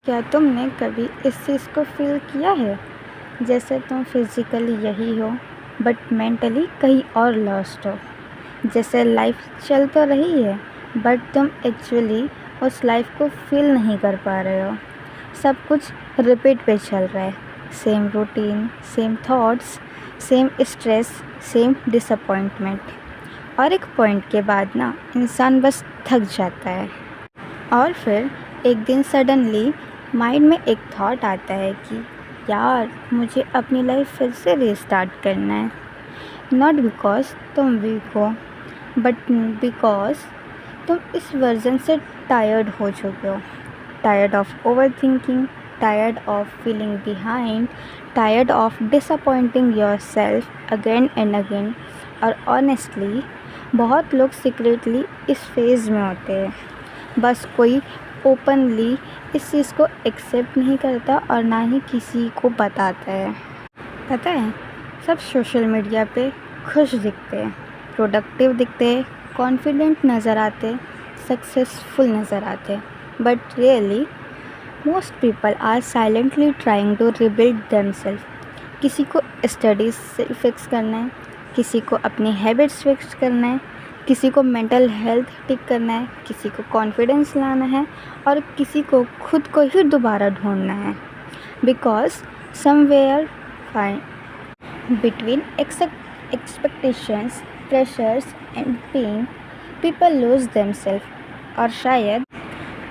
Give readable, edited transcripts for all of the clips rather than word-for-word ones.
क्या तुमने कभी इस चीज़ को फ़ील किया है, जैसे तुम फिज़िकली यही हो बट मेंटली कहीं और लॉस्ट हो? जैसे लाइफ चल तो रही है बट तुम एक्चुअली उस लाइफ को फ़ील नहीं कर पा रहे हो। सब कुछ रिपीट पे चल रहा है, same routine, same thoughts, same stress, same disappointment. और एक पॉइंट के बाद ना इंसान बस थक जाता है। और फिर एक दिन सडनली माइंड में एक थॉट आता है कि यार मुझे अपनी लाइफ फिर से रीस्टार्ट करना है। नॉट बिकॉज तुम वीक हो बट बिकॉज तुम इस वर्जन से टायर्ड हो चुके हो। Tired of over thinking, tired of feeling behind, tired of disappointing your self again and again. और ऑनेस्टली बहुत लोग सीक्रेटली इस फेज़ में होते हैं, बस कोई ओपनली इस चीज़ को एक्सेप्ट नहीं करता और ना ही किसी को बताता है। पता है, सब सोशल मीडिया पे खुश दिखते हैं, प्रोडक्टिव दिखते हैं, कॉन्फिडेंट नज़र आते, सक्सेसफुल नज़र आते, but really most people are silently trying to rebuild themselves. किसी को स्टडीज़ से फिक्स करना है, किसी को अपनी हैबिट्स फिक्स करना है, किसी को मेंटल हेल्थ ठीक करना है, किसी को कॉन्फिडेंस लाना है और किसी को खुद को ही दोबारा ढूंढना है। Because somewhere fine between expectations, pressures and pain, people lose themselves. और शायद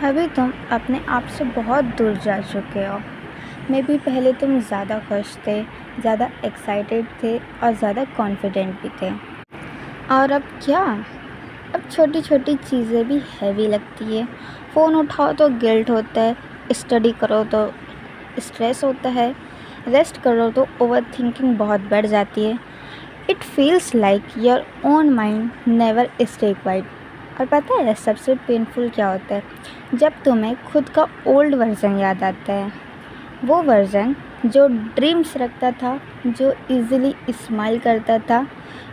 अभी तुम अपने आप से बहुत दूर जा चुके हो। मे बी पहले तुम ज़्यादा खुश थे, ज़्यादा एक्साइटेड थे और ज़्यादा कॉन्फिडेंट भी थे। और अब क्या, अब छोटी छोटी चीज़ें भी हैवी लगती है। फ़ोन उठाओ तो गिल्ट होता है, स्टडी करो तो स्ट्रेस होता है, रेस्ट करो तो ओवर थिंकिंग बहुत बढ़ जाती है। It feels like your own mind never stay quiet. और पता है सबसे पेनफुल क्या होता है? जब तुम्हें खुद का ओल्ड वर्जन याद आता है, वो वर्जन जो ड्रीम्स रखता था, जो इजीली स्माइल करता था,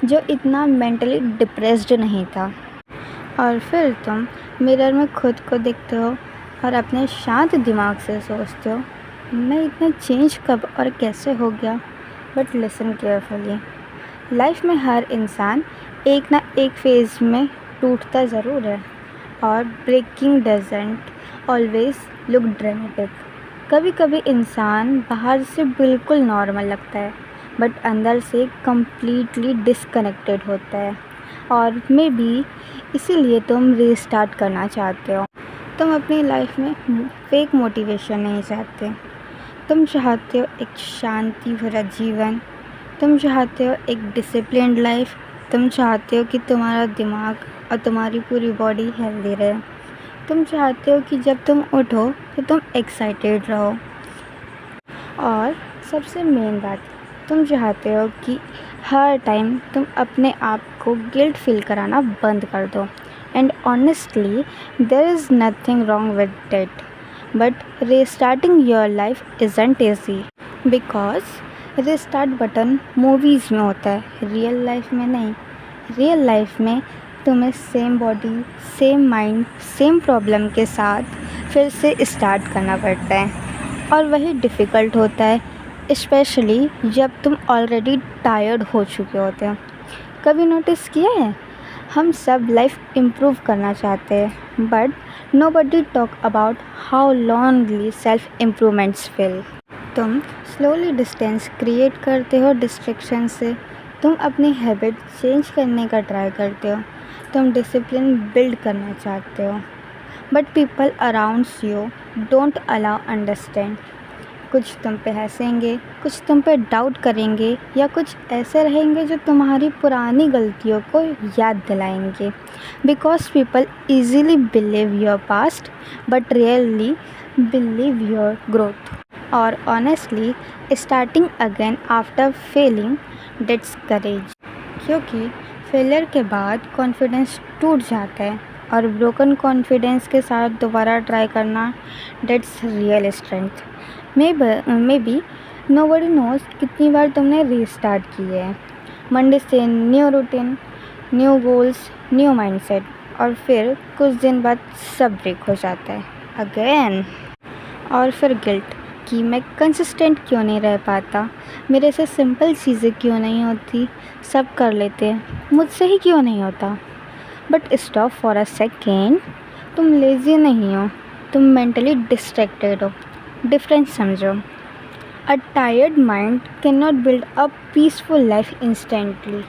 जो इतना मेंटली डिप्रेस्ड नहीं था। और फिर तुम मिरर में खुद को देखते हो और अपने शांत दिमाग से सोचते हो, मैं इतना चेंज कब और कैसे हो गया? बट लिसन केयरफुली, लाइफ में हर इंसान एक ना एक फेज़ में टूटता ज़रूर है और breaking doesn't always look dramatic. कभी कभी इंसान बाहर से बिल्कुल नॉर्मल लगता है बट अंदर से कम्प्लीटली डिसकनेक्टेड होता है। और मे बी इसीलिए तुम रीस्टार्ट करना चाहते हो। तुम अपनी लाइफ में फेक मोटिवेशन नहीं चाहते। तुम चाहते हो एक शांति भरा जीवन, तुम चाहते हो एक डिसिप्लिन्ड लाइफ, तुम चाहते हो कि तुम्हारा दिमाग और तुम्हारी पूरी बॉडी हेल्दी रहे। तुम चाहते हो कि जब तुम उठो तो तुम एक्साइटेड रहो। और सबसे मेन बात, तुम चाहते हो कि हर टाइम तुम अपने आप को गिल्ट फील कराना बंद कर दो। And honestly there is nothing wrong with that, but restarting your life isn't easy. Because restart button movies में होता है, रियल लाइफ में नहीं। रियल लाइफ में तुम्हें same body, same mind, same problem के साथ फिर से स्टार्ट करना पड़ता है। और वही डिफ़िकल्ट होता है, स्पेशली जब तुम ऑलरेडी टायर्ड हो चुके होते हो। कभी नोटिस किया है, हम सब लाइफ इम्प्रूव करना चाहते हैं but nobody talk about how lonely self improvements feel. तुम स्लोली डिस्टेंस क्रिएट करते हो डिस्ट्रैक्शन से, तुम अपनी हैबिट चेंज करने का ट्राई करते हो, तुम डिसिप्लिन बिल्ड करना चाहते हो, but people around you don't allow understand. कुछ तुम पे हंसेंगे, कुछ तुम पे डाउट करेंगे या कुछ ऐसे रहेंगे जो तुम्हारी पुरानी गलतियों को याद दिलाएंगे। Because people easily believe your past but really believe your growth. और honestly starting again after failing takes courage. क्योंकि फेलियर के बाद कॉन्फिडेंस टूट जाता है और ब्रोकन कॉन्फिडेंस के साथ दोबारा ट्राई करना that's real strength. Maybe nobody knows कितनी बार तुमने रीस्टार्ट की है। मंडे से new routine, new goals, new mindset, और फिर कुछ दिन बाद सब ब्रेक हो जाता है अगेन। और फिर गिल्ट कि मैं कंसिस्टेंट क्यों नहीं रह पाता, मेरे से सिंपल चीज़ें क्यों नहीं होती, सब कर लेते हैं, मुझसे ही क्यों नहीं होता। But stop for a second, तुम लेज़ी नहीं हो, तुम मेंटली डिस्ट्रैक्टेड हो। डिफरेंस समझो। A tired mind can not build a peaceful life instantly,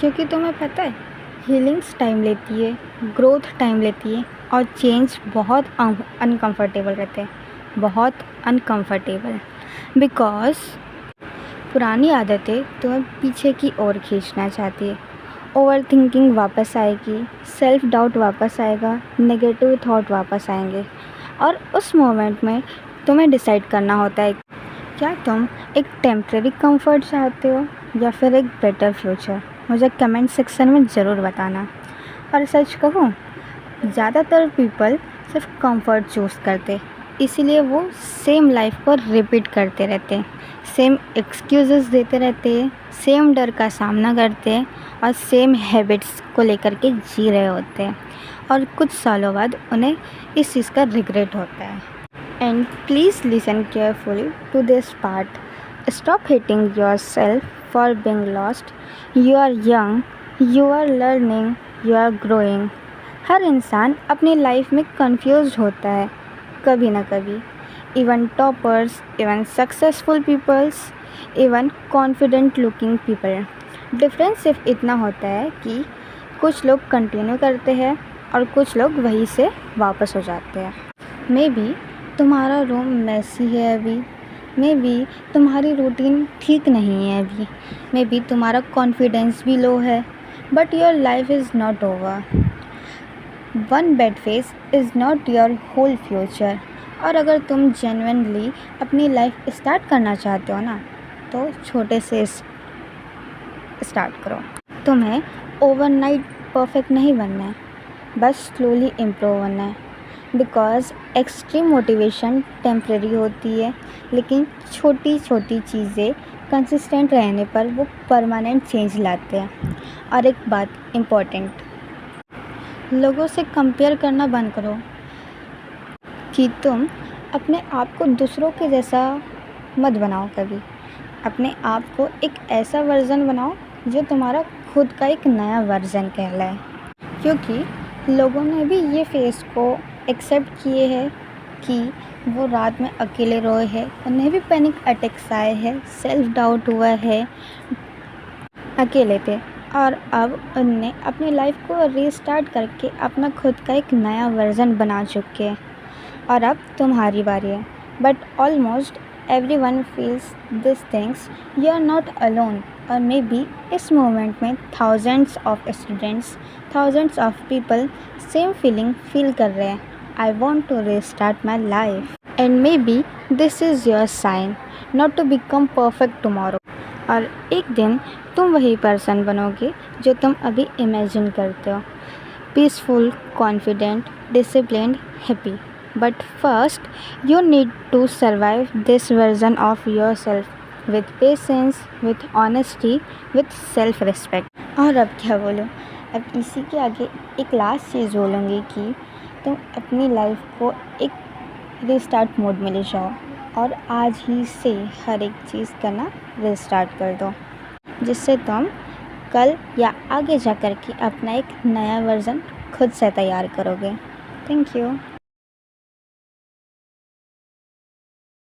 क्योंकि तुम्हें पता है हीलिंग्स टाइम लेती है, ग्रोथ टाइम लेती है, और चेंज बहुत अनकंफर्टेबल रहते हैं, बहुत अनकंफर्टेबल। बिकॉज पुरानी आदतें तुम्हें पीछे की ओर खींचना चाहती है। ओवर थिंकिंग वापस आएगी, सेल्फ डाउट वापस आएगा, नेगेटिव थॉट वापस आएंगे, और उस मोमेंट में तुम्हें डिसाइड करना होता है क्या तुम एक टेम्प्रेरी कंफर्ट चाहते हो या फिर एक बेटर फ्यूचर। मुझे कमेंट सेक्शन में ज़रूर बताना। और सच कहूँ, ज़्यादातर पीपल सिर्फ कंफर्ट चूज़ करते, इसीलिए वो सेम लाइफ को रिपीट करते रहते हैं, सेम एक्सक्यूज़ेस देते रहते हैं, सेम डर का सामना करते हैं, और सेम हैबिट्स को लेकर के जी रहे होते हैं, और कुछ सालों बाद उन्हें इस चीज़ का रिग्रेट होता है। And please listen carefully to this part. Stop hating yourself for being lost. You are young, you are learning, you are growing. हर इंसान अपनी लाइफ में कंफ्यूज होता है कभी ना कभी। Even toppers, even successful peoples, even confident looking people. Difference सिर्फ इतना होता है कि कुछ लोग कंटिन्यू करते हैं और कुछ लोग वहीं से वापस हो जाते हैं। मे बी तुम्हारा रूम मैसी है अभी, मे बी तुम्हारी रूटीन ठीक नहीं है अभी, मे बी तुम्हारा कॉन्फिडेंस भी लो है, but your life is not over. One bad phase is not your whole future. और अगर तुम जेन्युइनली अपनी लाइफ स्टार्ट करना चाहते हो ना, तो छोटे से स्टार्ट करो। तुम्हें ओवरनाइट परफेक्ट नहीं बनना है, बस स्लोली इम्प्रूव होना है। बिकॉज़ एक्सट्रीम मोटिवेशन टेम्प्रेरी होती है, लेकिन छोटी छोटी चीज़ें कंसिस्टेंट रहने पर वो परमानेंट चेंज लाते हैं। और एक बात इम्पॉर्टेंट, लोगों से कंपेयर करना बंद करो कि तुम अपने आप को दूसरों के जैसा मत बनाओ कभी। अपने आप को एक ऐसा वर्ज़न बनाओ जो तुम्हारा खुद का एक नया वर्ज़न कहलाए, क्योंकि लोगों ने भी ये फेस को एक्सेप्ट किए हैं कि वो रात में अकेले रोए हैं, उन्हें भी पैनिक अटैक्स आए हैं, सेल्फ डाउट हुआ है, अकेले थे, और अब उनने अपनी लाइफ को रीस्टार्ट करके अपना खुद का एक नया वर्ज़न बना चुके हैं, और अब तुम्हारी बारी है। But almost everyone feels these things. You are not alone. और मे बी इस मोमेंट में thousands of students, thousands of people same feeling feel कर रहे हैं। I want to restart my life. And maybe this is your sign not to become perfect tomorrow. और एक दिन तुम वही पर्सन बनोगे जो तुम अभी इमेजिन करते हो, peaceful, confident, disciplined, happy. But first, you need to survive this version of yourself with patience, with honesty, with self-respect. और अब क्या बोलूँ, अब इसी के आगे एक लास्ट चीज़ बोलूँगी कि तुम अपनी लाइफ को एक रिस्टार्ट मोड में ले जाओ, और आज ही से हर एक चीज़ करना रिस्टार्ट कर दो, जिससे तुम कल या आगे जा कर के अपना एक नया वर्ज़न खुद से तैयार करोगे। Thank you.